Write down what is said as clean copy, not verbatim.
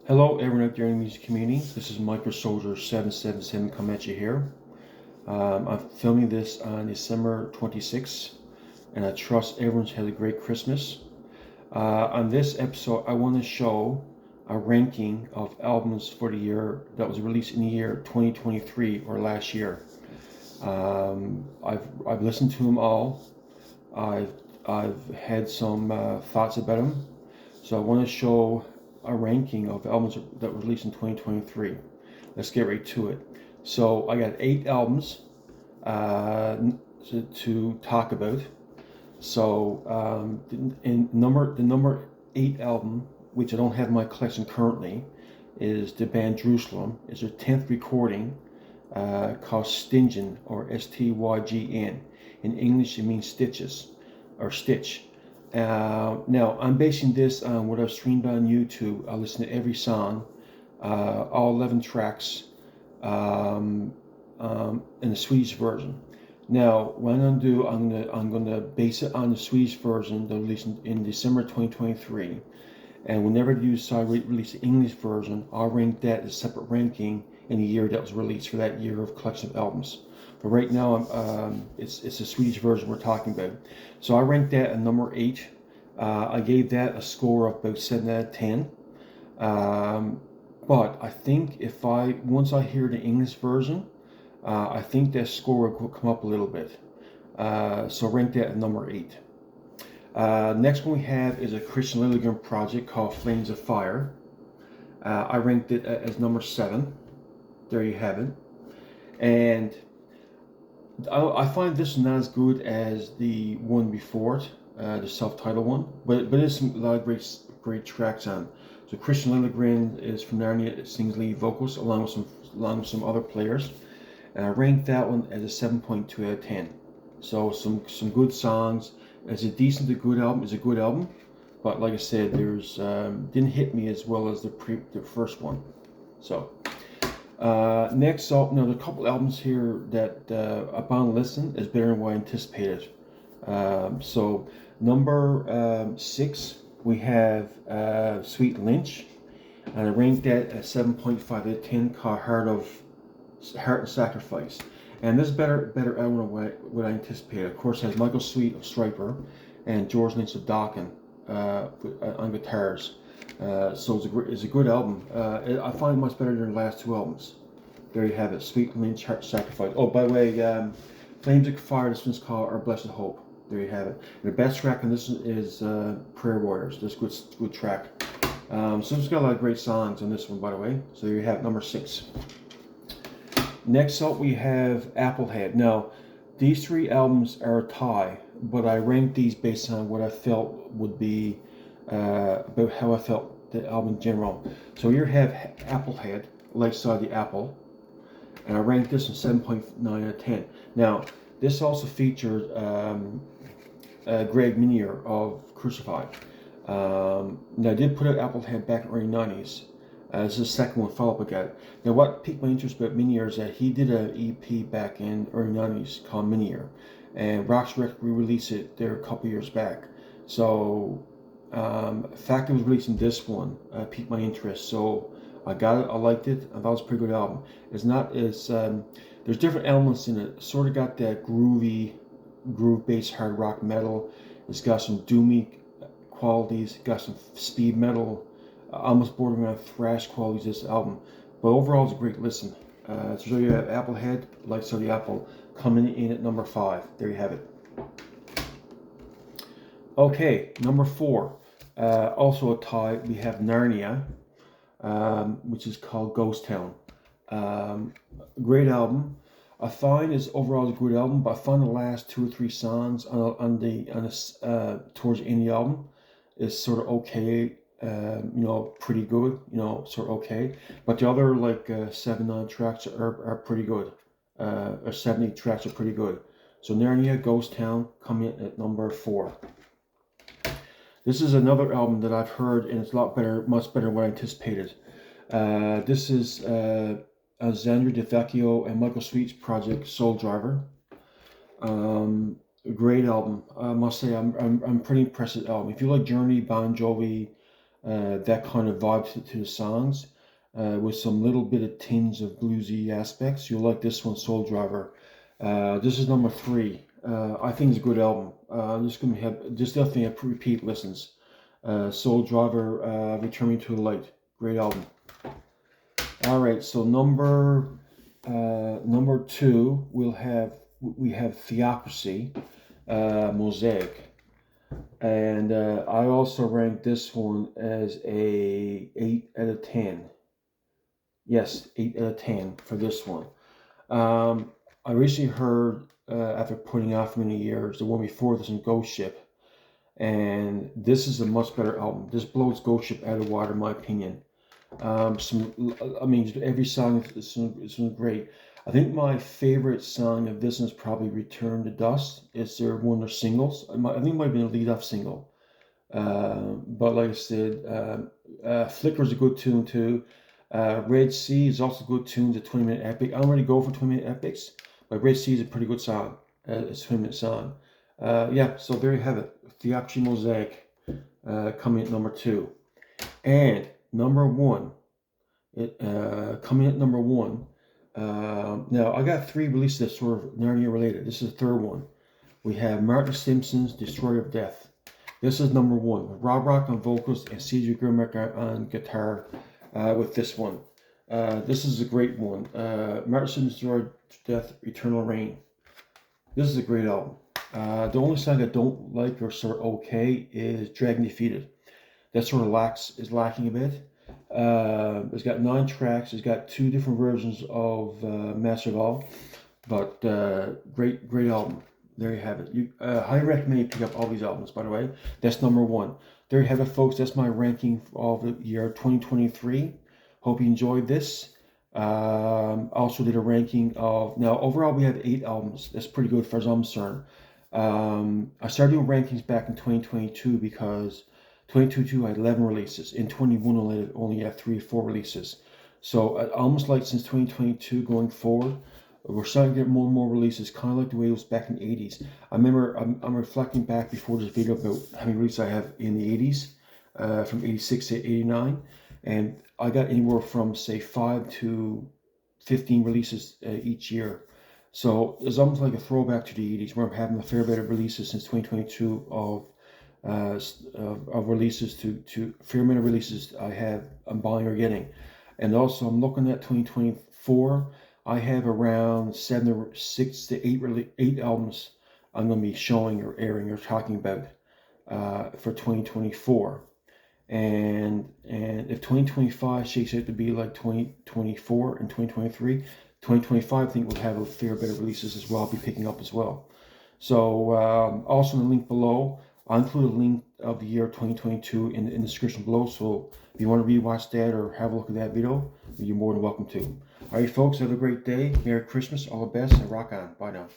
Hello, everyone out there in the music community. This is Micro Soldier 777 coming at you here. I'm filming this on December 26th, and I trust everyone's had a great Christmas. On this episode, I want to show a ranking of albums for the year that was released in the year 2023 or last year. I've listened to them all. I've had some thoughts about them, so I want to show a ranking of albums that were released in 2023. Let's get right to it. So I got 8 albums to talk about. So the number 8 album, which I don't have in my collection currently, is the band Jerusalem. It's their 10th recording called Stygn, or Stygn. In English, it means stitches or stitch. Now, I'm basing this on what I've streamed on YouTube. I listen to every song, all 11 tracks, in the Swedish version. Now, what I'm gonna do, I'm gonna base it on the Swedish version that was released in December 2023. And whenever you decide to release the English version, I'll rank that as a separate ranking in the year that was released for that year of collection of albums. But right now, it's the Swedish version we're talking about. So I ranked that at number 8. I gave that a score of about 7 out of 10. But I think once I hear the English version, I think that score will come up a little bit. So rank that at number 8. Next one we have is a Christian Lilligren project called Flames of Fire. I ranked it as number 7. There you have it. And I find this not as good as the one before it, the self-titled one, but there's a lot of great tracks on. So Christian Lilligren is from Narnia, it sings lead vocals along with some other players, and I ranked that one as a 7.2 out of 10. So some good songs. It's a decent to good album. It's a good album, but like I said, there's didn't hit me as well as the first one. So. Next up, now there are a couple albums here that upon listen is better than what I anticipated. So number 6 we have Sweet Lynch, and I ranked that at 7.5 out of 10, called Heart and Sacrifice. And this is better album than what I anticipated. Of course, it has Michael Sweet of Striper and George Lynch of Dokken on guitars. So it's a good album. I find it much better than the last 2 albums. There you have it, Sweet Lynch, Heart Sacrifice. Oh, by the way, Flames of Fire, this one's called Our Blessed Hope. There you have it. And the best track on this is Prayer Warriors. This is a good track. So it's got a lot of great songs on this one, by the way. So there you have it, number 6. Next up, we have Applehead. Now, these 3 albums are a tie, but I ranked these based on what I felt would be about how I felt the album in general. So here you have Applehead, Lifeside the Apple, and I ranked this in 7.9 out of 10. Now, this also featured Greg Minier of Crucified. Now, I did put out Applehead back in the early 90s. This is the second one, follow-up I got. Now, what piqued my interest about Minier is that he did an EP back in early 90s called Minier, and Rock's Record re-released it there a couple years back. So, the fact that it was releasing this one piqued my interest. So I got it, I liked it, I thought it was a pretty good album. It's not as, there's different elements in it. Sort of got that groove-based hard rock metal. It's got some doomy qualities, got some speed metal, almost borderline thrash qualities, this album. But overall, it's a great listen. So you have Applehead, Lifeside the Apple, coming in at number 5. There you have it. Okay, number 4. Also a tie, we have Narnia, which is called Ghost Town. Great album. I find it's overall a good album, but I find the last 2 or 3 songs towards the end of the album is sort of okay, pretty good, sort of okay. But the other 7-9 tracks are pretty good, or 70 tracks are pretty good. So Narnia, Ghost Town, coming in at number 4. This is another album that I've heard, and it's a lot better, much better than what I anticipated. This is Alessandro Del Vecchio and Michael Sweet's project, Soul Driver. Great album. I must say, I'm pretty impressed with the album. If you like Journey, Bon Jovi, that kind of vibe to the songs, with some little bit of tinge of bluesy aspects. You'll like this one, Soul Driver. This is number 3. I think it's a good album. Just definitely have repeat listens. Soul Driver, Return Me to the Light. Great album. All right, so number 2, we have Theocracy, Mosaic, and I also rank this one as a 8 out of 10. Yes, 8 out of 10 for this one. I recently heard, after putting out for many years, the one before this in Ghost Ship, and this is a much better album. This blows Ghost Ship out of the water, in my opinion. Every song is great. I think my favorite song of this is probably "Return to Dust." It's one of their singles. I think it might have been a lead-off single. But like I said, "Flicker's" a good tune too. "Red Sea" is also a good tune. It's a 20-minute epic. I don't really go for 20-minute epics, but "Red Sea" is a pretty good song. It's a 20-minute song. So there you have it. Theocracy, Mosaic, coming at number 2. And number 1, coming at number 1. Now I got 3 releases that sort of Narnia related. This is the third one. We have Martin Simpson's "Destroyer of Death." This is number 1 with Rob Rock on vocals and CJ Grimmack on guitar. With this one, this is a great one. Martin Simpson's "Destroyer of Death," Eternal Rain. This is a great album. The only song I don't like or sort of okay is "Dragon Defeated." That sort of is lacking a bit. It's got 9 tracks. It's got 2 different versions of Master of All, but great album. There you have it. I highly recommend you pick up all these albums, by the way. That's number 1. There you have it, folks. That's my ranking of the year 2023. Hope you enjoyed this. Also did a ranking of, now overall we have 8 albums. That's pretty good as far as I'm concerned. I started doing rankings back in 2022 because 2022 I had 11 releases. In 21 I only had 3 or 4 releases. So almost like since 2022 going forward, we're starting to get more and more releases, kind of like the way it was back in the 80s. I remember, I'm reflecting back before this video about how many releases I have in the 80s, from 86 to 89. And I got anywhere from, say, 5 to 15 releases each year. So it's almost like a throwback to the 80s, where I'm having a fair bit of releases since 2022 of releases to fair amount of releases I'm buying or getting. And also I'm looking at 2024. I have around 6 to 8 albums I'm going to be showing or airing or talking about for 2024. And if 2025 shakes out to be like 2024 and 2023, 2025 I think we'll have a fair bit of releases as well. I'll be picking up as well. So also in the link below, I'll include a link of the year 2022 in the description below. So if you want to rewatch that or have a look at that video, you're more than welcome to. All right, folks, have a great day. Merry Christmas, all the best, and rock on. Bye now.